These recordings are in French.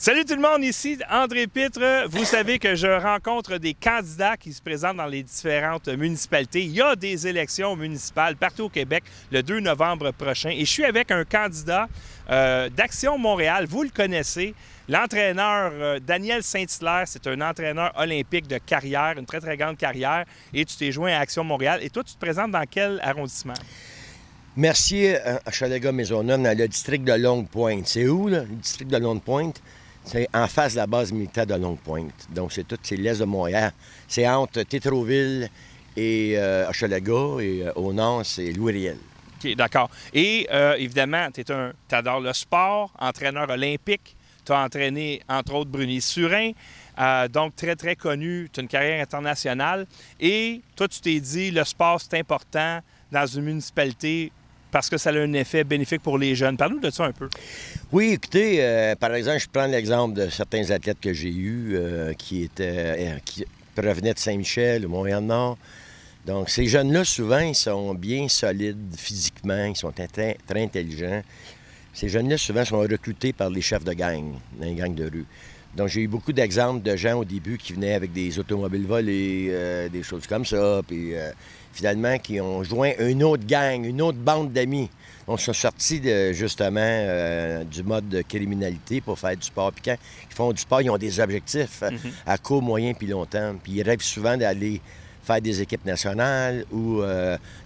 Salut tout le monde, ici André Pitre. Vous savez que je rencontre des candidats qui se présentent dans les différentes municipalités. Il y a des élections municipales partout au Québec le 2 novembre prochain. Et je suis avec un candidat d'Action Montréal. Vous le connaissez, l'entraîneur Daniel Saint-Hilaire. C'est un entraîneur olympique de carrière, une très, très grande carrière. Et tu t'es joint à Action Montréal. Et toi, tu te présentes dans quel arrondissement? Mercier, à Hochelaga-Maisonneuve, dans le district de Longue-Pointe. C'est où, là, le district de Longue-Pointe? C'est en face de la base militaire de Longue-Pointe. Donc, c'est l'est de Montréal. C'est entre Tétroville et Hochelaga. Et au nord, c'est Louis-Riel. OK, d'accord. Et évidemment, tu adores le sport, entraîneur olympique. Tu as entraîné, entre autres, Bruni-Surin. Donc, très, très connu. Tu as une carrière internationale. Et toi, tu t'es dit, le sport, c'est important dans une municipalité parce que ça a un effet bénéfique pour les jeunes. Parle-nous de ça un peu. Oui, écoutez, par exemple, je prends l'exemple de certains athlètes que j'ai eus qui provenaient de Saint-Michel, ou Montréal-Nord. Donc, ces jeunes-là, souvent, ils sont bien solides physiquement, ils sont très intelligents. Ces jeunes-là, souvent, sont recrutés par les chefs de gang, dans les gangs de rue. Donc, j'ai eu beaucoup d'exemples de gens au début qui venaient avec des automobiles volées, des choses comme ça, puis finalement, qui ont joint une autre gang, une autre bande d'amis. On s'est sortis justement du mode de criminalité pour faire du sport. Puis quand ils font du sport, ils ont des objectifs à court, moyen puis long terme. Puis ils rêvent souvent d'aller faire des équipes nationales ou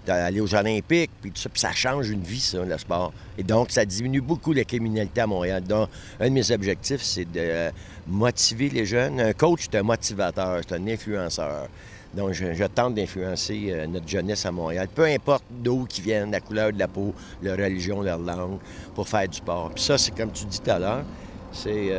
d'aller aux Olympiques, puis tout ça. Puis ça change une vie, ça, le sport. Et donc, ça diminue beaucoup la criminalité à Montréal. Donc, un de mes objectifs, c'est de motiver les jeunes. Un coach, c'est un motivateur, c'est un influenceur. Donc, je tente d'influencer notre jeunesse à Montréal, peu importe d'où ils viennent, la couleur de la peau, leur religion, leur langue, pour faire du sport. Puis ça, c'est comme tu dis tout à l'heure, c'est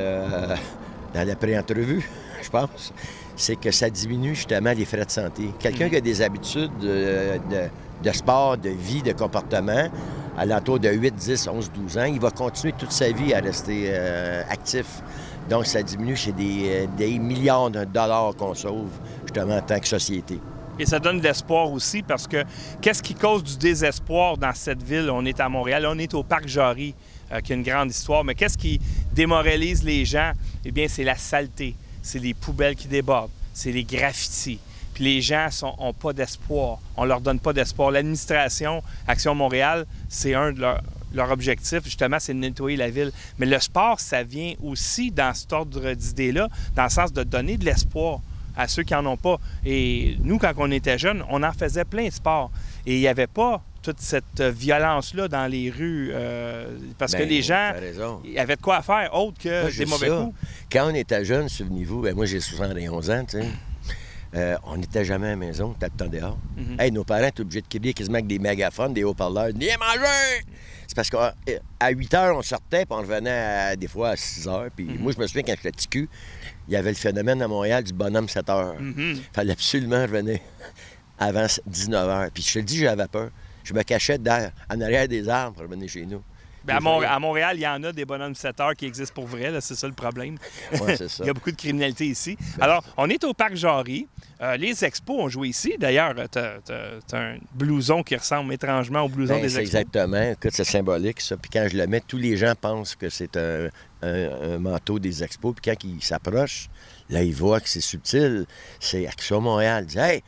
dans la pré-entrevue, je pense, c'est que ça diminue justement les frais de santé. Quelqu'un qui a des habitudes de sport, de vie, de comportement, à l'entour de 8, 10, 11, 12 ans, il va continuer toute sa vie à rester actif. Donc, ça diminue, c'est des milliards de dollars qu'on sauve, justement, en tant que société. Et ça donne de l'espoir aussi, parce que qu'est-ce qui cause du désespoir dans cette ville? On est à Montréal, on est au Parc Jarry, qui a une grande histoire, mais qu'est-ce qui démoralise les gens? Eh bien, c'est la saleté, c'est les poubelles qui débordent, c'est les graffitis. Puis les gens n'ont pas d'espoir, on leur donne pas d'espoir. L'administration, Action Montréal, c'est un de leur objectif, justement, c'est de nettoyer la ville. Mais le sport, ça vient aussi dans cet ordre d'idées-là, dans le sens de donner de l'espoir à ceux qui n'en ont pas. Et nous, quand on était jeunes, on en faisait plein de sports. Et il n'y avait pas toute cette violence-là dans les rues, parce que les gens avaient de quoi faire autre que des mauvais coups. Quand on était jeunes, souvenez-vous, moi j'ai 71 ans, tu sais, on n'était jamais à la maison, on était tout le temps dehors. Hey, nos parents étaient obligés de crier quasiment avec des mégaphones, des haut-parleurs. « Viens manger! » C'est parce qu'à 8 heures, on sortait, puis on revenait des fois à 6 heures. Puis moi, je me souviens, quand j'étais petit cul, il y avait le phénomène à Montréal du bonhomme 7 heures. Il fallait absolument revenir avant 19 heures. Puis je te le dis, j'avais peur. Je me cachais en arrière des arbres pour revenir chez nous. Bien, à Montréal, il y en a des bonhommes 7 heures qui existent pour vrai, c'est ça le problème. Oui, c'est ça. Il y a beaucoup de criminalité ici. Alors, on est au Parc Jarry. Les expos ont joué ici. D'ailleurs, tu as un blouson qui ressemble étrangement au blouson des expos. Exactement. Écoute, c'est symbolique, ça. Puis quand je le mets, tous les gens pensent que c'est un manteau des expos. Puis quand ils s'approchent, là, ils voient que c'est subtil. C'est Action Montréal. Ils disent « Hey,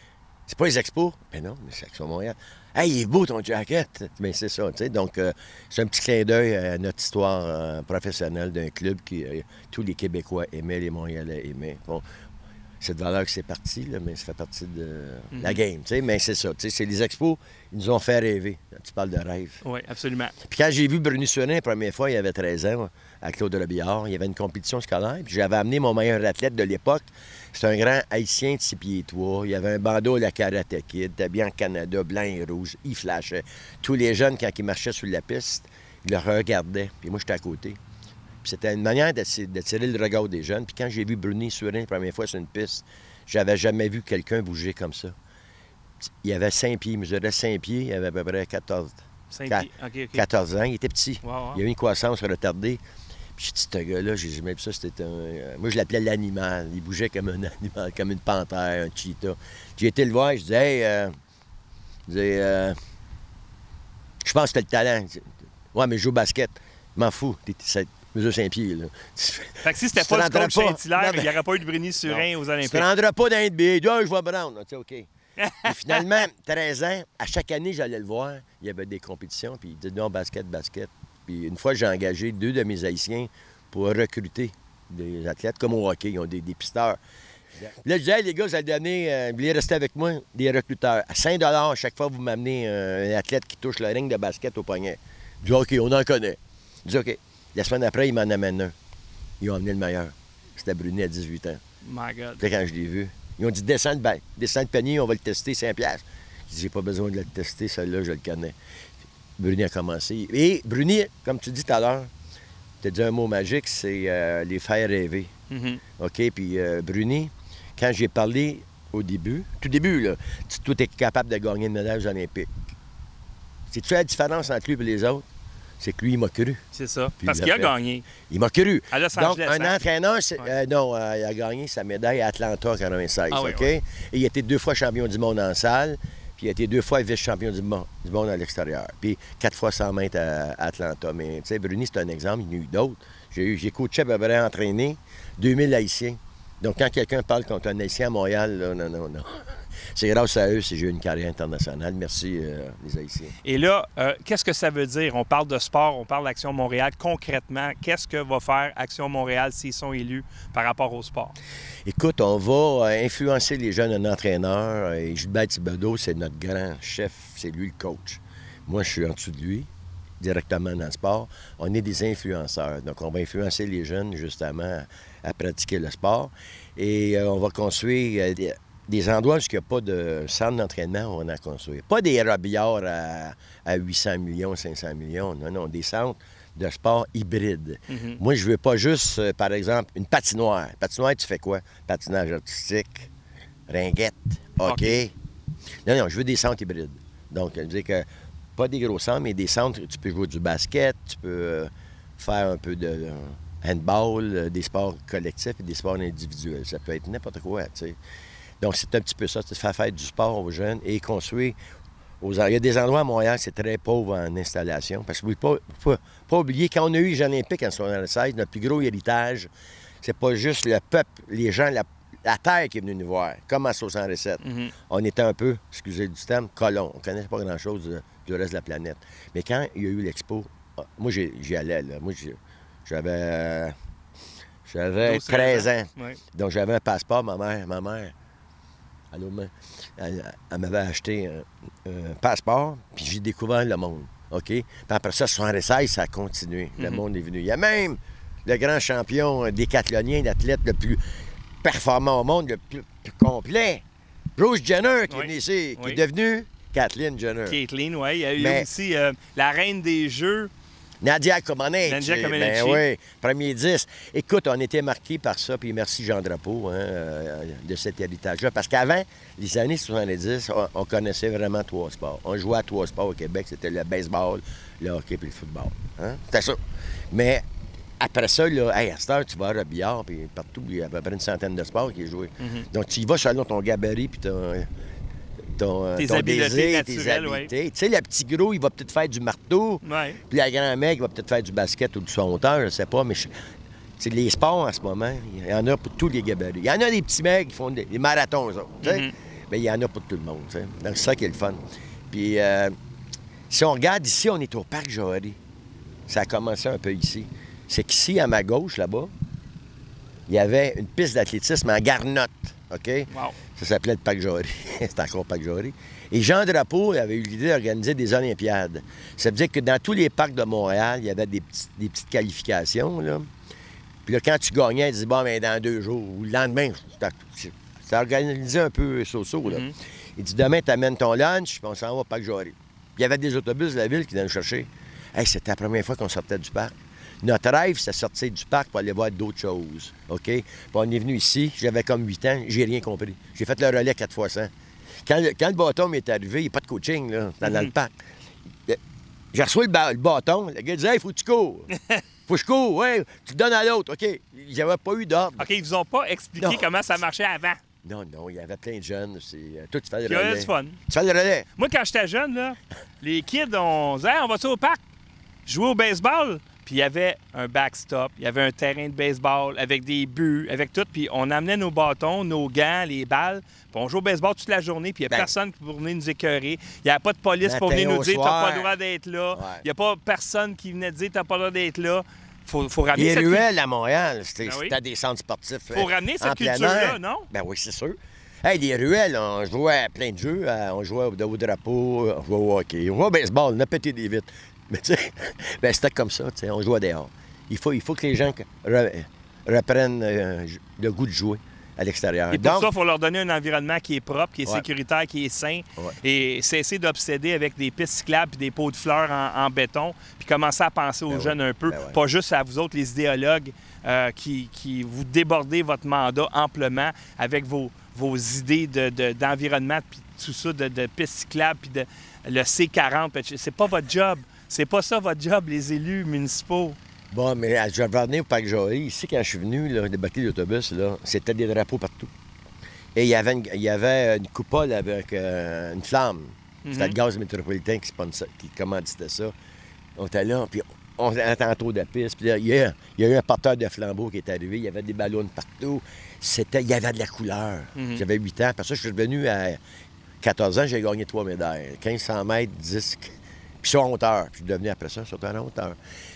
c'est pas les expos. » Ben non, mais c'est Action Montréal. « Hey, il est beau ton jacket! » Bien, c'est ça, tu sais. Donc, c'est un petit clin d'œil à notre histoire professionnelle d'un club que tous les Québécois aimaient, les Montréalais aimaient. Bon, c'est de valeur que c'est parti, là, mais ça fait partie de la game, tu sais. Mais c'est ça, tu sais, c'est les expos, ils nous ont fait rêver. Tu parles de rêve. Oui, absolument. Puis quand j'ai vu Bruni-Surin la première fois, il y avait 13 ans, à Claude Robillard, il y avait une compétition scolaire, puis j'avais amené mon meilleur athlète de l'époque. C'est un grand Haïtien de 6 pieds 3. Il avait un bandeau à la Karate Kid, habillé en Canada, blanc et rouge. Il flashait. Tous les jeunes, quand ils marchaient sur la piste, ils le regardaient. Puis moi, j'étais à côté. Puis c'était une manière d'attirer le regard des jeunes. Puis quand j'ai vu Bruni-Surin la première fois sur une piste, j'avais jamais vu quelqu'un bouger comme ça. Il avait 5 pieds, il mesurait 5 pieds, il avait à peu près 14 ans. Il était petit. Wow. Il avait une croissance retardée. J'ai dit, ce gars-là, j'ai jamais vu ça, c'était un... Moi, je l'appelais l'animal. Il bougeait comme un animal, comme une panthère, un cheetah. J'ai été le voir, je disais, hey, je pense que t'as le talent. Ouais, mais je joue au basket. Je m'en fous. mesure 5 pieds. Là. Fait que si c'était pas du coach Saint-Hilaire, il n'y aurait pas eu de Bruni-Surin aux Olympiques. Tu ne te rendras pas dans NBA. Ah, je vais Brown. Tu sais, OK. Et finalement, 13 ans, à chaque année, j'allais le voir. Il y avait des compétitions, puis il disait non, basket. Puis une fois, j'ai engagé 2 de mes Haïtiens pour recruter des athlètes, comme au hockey, ils ont des pisteurs. Là, je disais, hey, les gars, vous allez donner, vous voulez rester avec moi, des recruteurs. À 5 $ chaque fois, vous m'amenez un athlète qui touche le ring de basket au poignet. Je dis, OK, on en connaît. Je dis, OK. La semaine après, ils m'en amènent un. Ils ont amené le meilleur. C'était Bruni à 18 ans. My God. Puis quand je l'ai vu, ils ont dit, descends le panier, on va le tester, 5$. Je dis, j'ai pas besoin de le tester, celui-là, je le connais. Bruni a commencé. Et Bruni, comme tu dis tout à l'heure, tu as dit un mot magique, c'est les faire rêver. OK? Puis Bruni, quand j'ai parlé au début, tout début, là, tu es capable de gagner une médaille olympique. C'est-tu la différence entre lui et les autres? C'est que lui, il m'a cru. C'est ça. Puis parce qu'il a gagné. Il m'a cru. À Los Donc, Angeles, un entraîneur, non, il a gagné sa médaille à Atlanta en 96. Ah, oui, OK? Oui. Et il a été 2 fois champion du monde en salle, puis il a été 2 fois vice-champion du monde à l'extérieur. Puis 4 fois 100 mètres à Atlanta. Mais, tu sais, Bruni, c'est un exemple. Il y en a eu d'autres. J'ai coaché à peu près entraîné 2000 Haïtiens. Donc, quand quelqu'un parle contre un Haïtien à Montréal, là, non. C'est grâce à eux si j'ai eu une carrière internationale. Merci, les Haïtiens. Et là, qu'est-ce que ça veut dire? On parle de sport, on parle d'Action Montréal. Concrètement, qu'est-ce que va faire Action Montréal s'ils sont élus par rapport au sport? Écoute, on va influencer les jeunes en entraîneur. Et Gilbert Thibodeau, c'est notre grand chef. C'est lui le coach. Moi, je suis en dessous de lui, directement dans le sport. On est des influenceurs. Donc, on va influencer les jeunes, justement, à pratiquer le sport. Et on va construire des endroits où il n'y a pas de centre d'entraînement, on va en construire. Pas des robillards à 800 millions, 500 millions. Non, des centres de sport hybrides. Moi, je veux pas juste, par exemple, une patinoire. Patinoire, tu fais quoi? Patinage artistique, ringuette, hockey. Non, je veux des centres hybrides. Donc, je veux dire que pas des gros centres, mais des centres où tu peux jouer du basket, tu peux faire un peu de handball, des sports collectifs et des sports individuels. Ça peut être n'importe quoi, tu sais. Donc, c'est un petit peu ça, c'est faire du sport aux jeunes et construire il y a des endroits à Montréal, c'est très pauvre en installation. Parce qu'il ne faut pas oublier, quand on a eu les Jeux olympiques en 1976, notre plus gros héritage, c'est pas juste le peuple, les gens, la terre qui est venue nous voir, comme en 67. On était un peu, excusez du terme, colons. On ne connaissait pas grand-chose du reste de la planète. Mais quand il y a eu l'expo, moi, j'y allais, là. Moi, j'avais 13 ans. Oui. Donc, j'avais un passeport. Ma mère, elle m'avait acheté un passeport, puis j'ai découvert le monde. OK? Puis après ça, 76, ça a continué. Le monde est venu. Il y a même le grand champion décathlonien, l'athlète le plus performant au monde, le plus complet, Bruce Jenner, qui est venu ici, qui est devenu Kathleen Jenner. Kathleen, oui. Il y a eu aussi la reine des Jeux. Nadia Comaneci. Nadia Comaneci. Ben oui, premier 10. Écoute, on était marqués par ça, puis merci Jean Drapeau de cet héritage-là. Parce qu'avant, les années 70, on connaissait vraiment 3 sports. On jouait à 3 sports au Québec. C'était le baseball, le hockey et le football. C'était ça. Mais après ça, là, à cette heure, tu vas à billard, puis partout, il y a à peu près une centaine de sports qui est joué. Donc, tu y vas selon ton gabarit, puis tes habiletés désir, tes habiletés. Tu sais, le petit gros, il va peut-être faire du marteau. Ouais. Puis la grand mec, il va peut-être faire du basket ou du saut hauteur, je sais pas. Mais les sports, en ce moment, il y en a pour tous les gabarits. Il y en a des petits mecs qui font des marathons, eux autres. Tu sais. Mais il y en a pour tout le monde. Tu sais. Donc, c'est ça qui est le fun. Puis, si on regarde ici, on est au Parc Jory. Ça a commencé un peu ici. C'est qu'ici, à ma gauche, là-bas, il y avait une piste d'athlétisme en garnotte. OK? Wow. Ça s'appelait le Parc Jory. C'était encore Parc Jory. Et Jean Drapeau avait eu l'idée d'organiser des Olympiades. Ça veut dire que dans tous les parcs de Montréal, il y avait des petites qualifications, là. Puis là, quand tu gagnais, il disait, bon, mais dans 2 jours ou le lendemain, c'était organisé un peu so-so, là. Il dit, demain, tu amènes ton lunch, puis on s'en va au Parc Jory. Puis il y avait des autobus de la ville qui venaient nous chercher. Hey, c'était la première fois qu'on sortait du parc. Notre rêve, c'était de sortir du parc pour aller voir d'autres choses. OK? Puis on est venu ici, j'avais comme 8 ans, j'ai rien compris. J'ai fait le relais 4 fois 100. Quand le bâton m'est arrivé, il n'y a pas de coaching là, dans le parc. J'ai reçu le bâton, le gars disait, hey, faut que tu cours. Faut que je cours, ouais, tu le donnes à l'autre. OK? Il n'y avait pas eu d'ordre. OK, ils vous ont pas expliqué comment ça marchait avant. Non, il y avait plein de jeunes. Toi, tu fais le Il y avait relais. du fun. Tu fais le relais. Moi, quand j'étais jeune, là, les kids, on disait, hey, on va-tu au parc? Jouer au baseball? Puis il y avait un backstop, il y avait un terrain de baseball avec des buts, avec tout. Puis on amenait nos bâtons, nos gants, les balles. Puis on jouait au baseball toute la journée, puis il n'y a personne pour venir nous écœurer. Il n'y avait pas de police pour venir nous dire « t'as pas le droit d'être là ». Il n'y a pas personne qui venait dire « t'as pas le droit d'être là ». Faut ramener les ruelles à Montréal, c'était des centres sportifs. Il faut ramener cette culture-là, non? Ben oui, c'est sûr. Hey, les ruelles, on jouait à plein de jeux. On jouait au drapeau, on jouait au hockey, on jouait au baseball, on a pété des vitres. Mais tu sais, ben, c'était comme ça, tu sais, on jouait dehors. Il faut que les gens reprennent le goût de jouer à l'extérieur. Et pour ça, il faut leur donner un environnement qui est propre, qui est sécuritaire, qui est sain. Et cesser d'obséder avec des pistes cyclables et des pots de fleurs en béton, puis commencer à penser aux jeunes un peu, pas juste à vous autres, les idéologues, qui vous débordez votre mandat amplement avec vos idées d'environnement, puis tout ça, de pistes cyclables, puis le C40. C'est pas votre job. C'est pas ça votre job, les élus municipaux. Bon, mais je vais revenir au Parc Jory. Ici, quand je suis venu débarquer l'autobus, c'était des drapeaux partout. Et il y avait une coupole avec une flamme. C'était le gaz métropolitain qui commanditait ça. On était là, puis on était en tour de piste. Puis là, il y a eu un porteur de flambeau qui est arrivé. Il y avait des ballons partout. Il y avait de la couleur. J'avais 8 ans. Après ça, je suis revenu à 14 ans, j'ai gagné 3 médailles. 1500 mètres, 10... Puis ça en hauteur. Puis je suis devenu après ça, surtout en hauteur.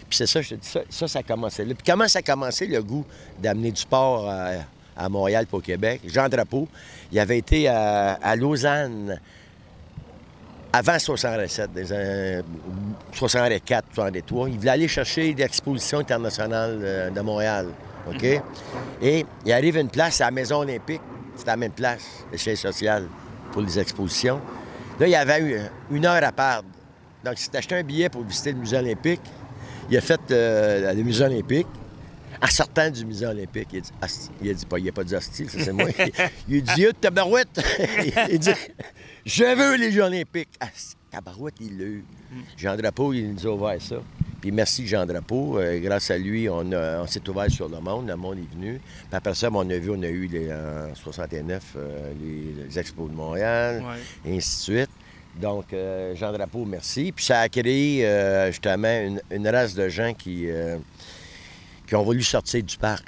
Puis c'est ça, je te dis, ça a commencé là. Puis comment ça a commencé, le goût d'amener du sport à Montréal et au Québec? Jean Drapeau, il avait été à Lausanne avant 67, des années 64, 63. Il voulait aller chercher l'exposition internationale de Montréal. OK? Et il arrive à une place, à la Maison olympique. C'était la même place, le siège social pour les expositions. Là, il y avait eu 1 heure à perdre. Donc, si tu acheté un billet pour visiter le musée olympique, il a fait le musée olympique. En sortant du musée olympique, il a pas dit hostile, ça c'est moi. Il dit « tabarouette! » Il dit « Je veux les Jeux olympiques! » Tabarouette, il l'a eu. Jean Drapeau, il nous a ouvert ça. Puis merci Jean Drapeau. Grâce à lui, on s'est ouvert sur le monde est venu. Puis après ça, on a eu en 69 les expos de Montréal, et ainsi de suite. Donc, Jean Drapeau, merci. Puis ça a créé justement une race de gens qui ont voulu sortir du parc.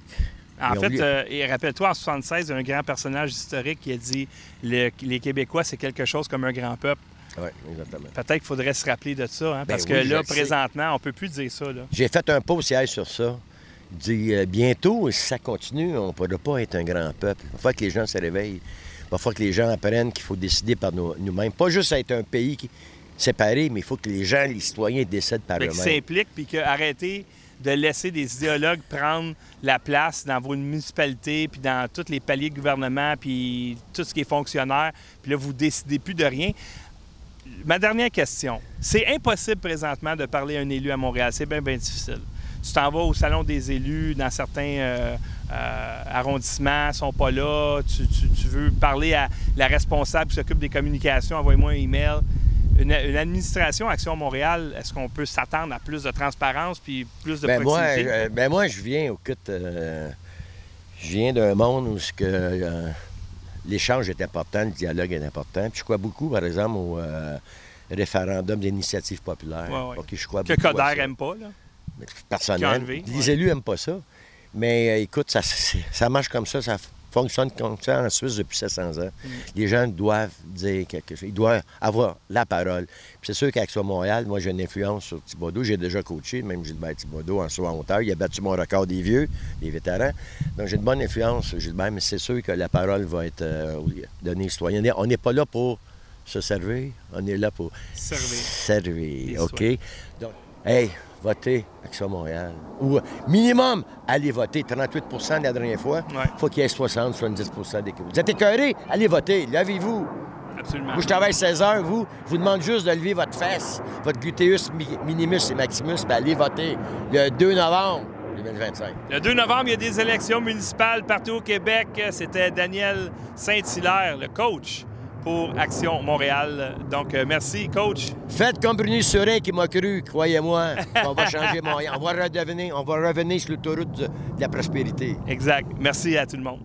En fait, et rappelle-toi, en 1976, il y a un grand personnage historique qui a dit les Québécois, c'est quelque chose comme un grand peuple. Oui, exactement. Peut-être qu'il faudrait se rappeler de ça, parce que là, présentement, on ne peut plus dire ça. J'ai fait un post hier sur ça. Il dit bientôt, si ça continue, on ne pourra pas être un grand peuple. Il va falloir que les gens se réveillent. Il va falloir que les gens apprennent qu'il faut décider par nous-mêmes. Pas juste être un pays séparé, mais il faut que les gens, les citoyens, décident par eux-mêmes. Qu'ils s'impliquent, puis qu'arrêtez de laisser des idéologues prendre la place dans vos municipalités, puis dans tous les paliers de gouvernement, puis tout ce qui est fonctionnaire, puis là, vous ne décidez plus de rien. Ma dernière question. C'est impossible présentement de parler à un élu à Montréal. C'est bien, bien difficile. Tu t'en vas au salon des élus dans certains arrondissements, ils ne sont pas là. Tu veux parler à la responsable qui s'occupe des communications, envoie-moi un email. Une administration Action Montréal, est-ce qu'on peut s'attendre à plus de transparence puis plus de proximité? Moi, je viens je viens d'un monde où l'échange est important, le dialogue est important. Puis je crois beaucoup, par exemple, au référendum d'initiative populaire. Okay, je crois que Coderre n'aime pas, là? Personnellement. Les élus n'aiment pas ça. Mais écoute, ça marche comme ça fonctionne comme ça en Suisse depuis 700 ans. Les gens doivent dire quelque chose. Ils doivent avoir la parole. Puis c'est sûr qu'Action Montréal, moi, j'ai une influence sur Thibodeau. J'ai déjà coaché, même Gilbert Thibodeau, en saut en hauteur. Il a battu mon record des vieux, des vétérans. Donc, j'ai une bonne influence sur Gilbert, mais c'est sûr que la parole va être donnée aux citoyens. On n'est pas là pour se servir, on est là pour servir. OK? Donc, hey, votez Action Montréal. Ou minimum, allez voter. 38 de la dernière fois. Il faut qu'il y ait 70 des Québécois. Vous êtes écœurés? Allez voter. Levez-vous. Absolument. Moi, je travaille 16 heures. Je vous demande juste de lever votre fesse, votre gluteus minimus et maximus, puis allez voter le 2 novembre 2025. Le 2 novembre, il y a des élections municipales partout au Québec. C'était Daniel Saint-Hilaire, le coach pour Action Montréal. Donc, merci, coach. Faites comme Bruni Surin qui m'a cru, croyez-moi. On va changer Montréal. On va revenir sur l'autoroute de la prospérité. Exact. Merci à tout le monde.